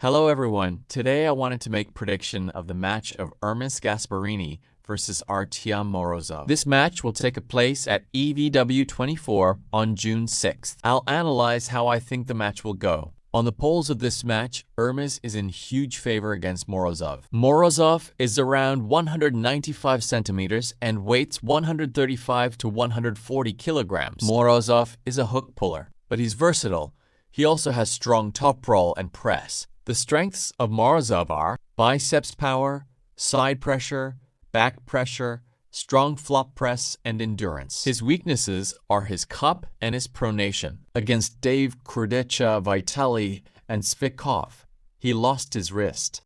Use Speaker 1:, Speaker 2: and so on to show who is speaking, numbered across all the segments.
Speaker 1: Hello everyone, today I wanted to make prediction of the match of Ermes Gasparini versus Artyom Morozov. This match will take place at EVW 24 on June 6th. I'll analyze how I think the match will go. On the polls of this match, Ermes is in huge favor against Morozov. Morozov is around 195 centimeters and weighs 135 to 140 kilograms. Morozov is a hook puller, but he's versatile. He also has strong top roll and press. The strengths of Morozov are biceps power, side pressure, back pressure, strong flop press, and endurance. His weaknesses are his cup and his pronation. Against Dave Kurdecha, Vitaly, and Svikov, he lost his wrist.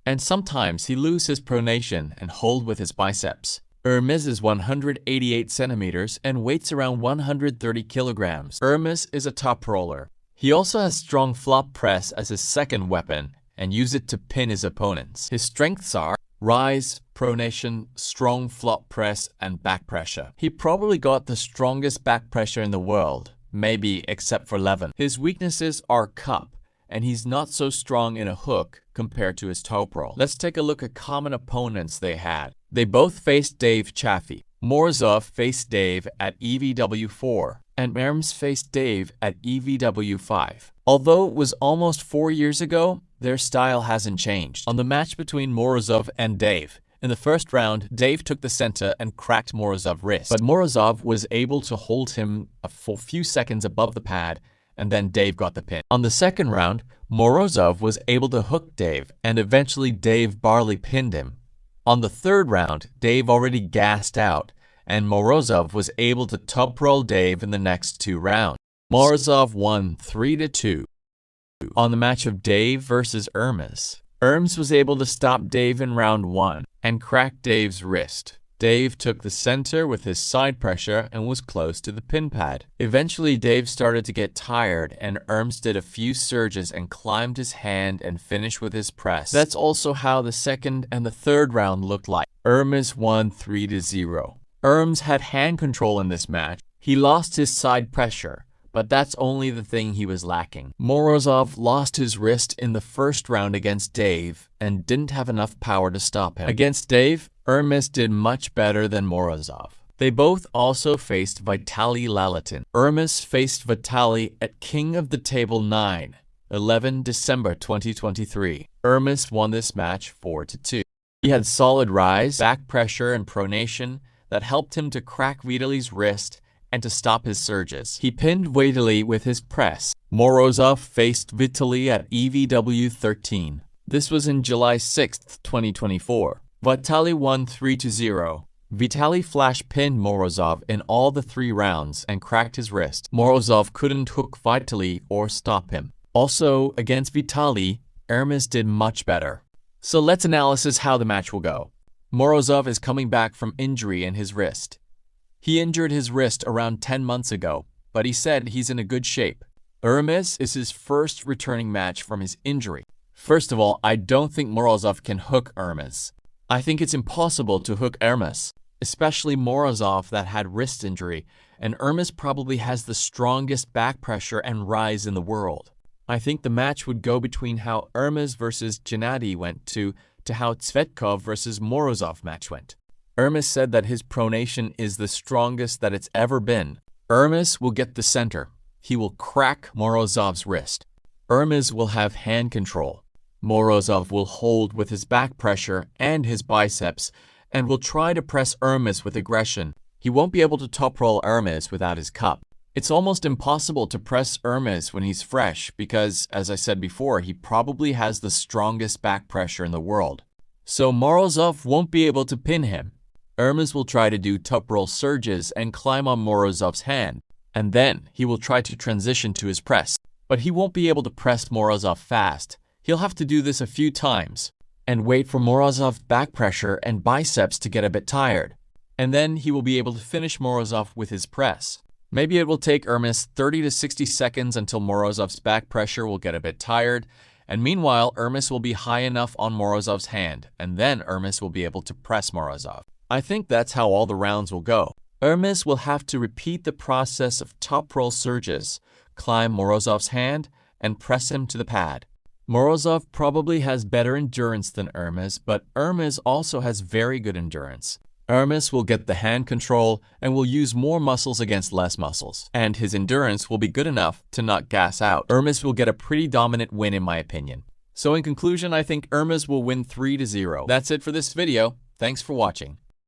Speaker 1: And sometimes he loses his pronation and hold with his biceps. Ermes is 188 centimeters and weighs around 130 kilograms. Ermes is a top roller. He also has strong flop press as his second weapon and use it to pin his opponents. His strengths are rise, pronation, strong flop press, and back pressure. He probably got the strongest back pressure in the world, maybe except for Levin. His weaknesses are cup, and he's not so strong in a hook compared to his top roll. Let's take a look at common opponents they had. They both faced Dave Chaffee. Morozov faced Dave at EVW 4, and Ermes faced Dave at EVW 5. Although it was almost 4 years ago, their style hasn't changed. On the match between Morozov and Dave, in the first round, Dave took the center and cracked Morozov's wrist, but Morozov was able to hold him for a few seconds above the pad, and then Dave got the pin. On the second round, Morozov was able to hook Dave, and eventually Dave barely pinned him. On the third round, Dave already gassed out, and Morozov was able to top roll Dave in the next 2 rounds. Morozov won 3-2. On the match of Dave versus Ermes, Ermes was able to stop Dave in round 1 and crack Dave's wrist. Dave took the center with his side pressure and was close to the pin pad. Eventually, Dave started to get tired, and Ermes did a few surges and climbed his hand and finished with his press. That's also how the second and the third round looked like. Ermes won 3-0. Ermes had hand control in this match. He lost his side pressure, but that's only the thing he was lacking. Morozov lost his wrist in the first round against Dave and didn't have enough power to stop him. Against Dave, Ermes did much better than Morozov. They both also faced Vitaly Lalatin. Ermes faced Vitaly at King of the Table 9, 11 December 2023. Ermes won this match 4-2. He had solid rise, back pressure, and pronation that helped him to crack Vitaly's wrist and to stop his surges. He pinned Vitaly with his press. Morozov faced Vitaly at EVW 13. This was in July 6, 2024. Vitaly won 3-0. Vitaly flash pinned Morozov in all the 3 rounds and cracked his wrist. Morozov couldn't hook Vitaly or stop him. Also, against Vitaly, Ermes did much better. So let's analyze how the match will go. Morozov is coming back from injury in his wrist. He injured his wrist around 10 months ago, but he said he's in a good shape. Ermes is his first returning match from his injury. First of all, I don't think Morozov can hook Ermes. I think it's impossible to hook Ermes, especially Morozov that had wrist injury, and Ermes probably has the strongest back pressure and rise in the world. I think the match would go between how Ermes versus Gennady went to how Tsvetkov versus Morozov match went. Ermes said that his pronation is the strongest that it's ever been. Ermes will get the center. He will crack Morozov's wrist. Ermes will have hand control. Morozov will hold with his back pressure and his biceps and will try to press Ermes with aggression. He won't be able to top roll Ermes without his cup. It's almost impossible to press Ermes when he's fresh because, as I said before, he probably has the strongest back pressure in the world. So Morozov won't be able to pin him. Ermes will try to do top roll surges and climb on Morozov's hand, and then he will try to transition to his press. But he won't be able to press Morozov fast. He'll have to do this a few times and wait for Morozov's back pressure and biceps to get a bit tired. And then he will be able to finish Morozov with his press. Maybe it will take Ermes 30 to 60 seconds until Morozov's back pressure will get a bit tired, and meanwhile Ermes will be high enough on Morozov's hand, and then Ermes will be able to press Morozov. I think that's how all the rounds will go. Ermes will have to repeat the process of top roll surges, climb Morozov's hand, and press him to the pad. Morozov probably has better endurance than Ermes, but Ermes also has very good endurance. Ermes will get the hand control and will use more muscles against less muscles, and his endurance will be good enough to not gas out. Ermes will get a pretty dominant win in my opinion. So in conclusion, I think Ermes will win 3-0. That's it for this video. Thanks for watching.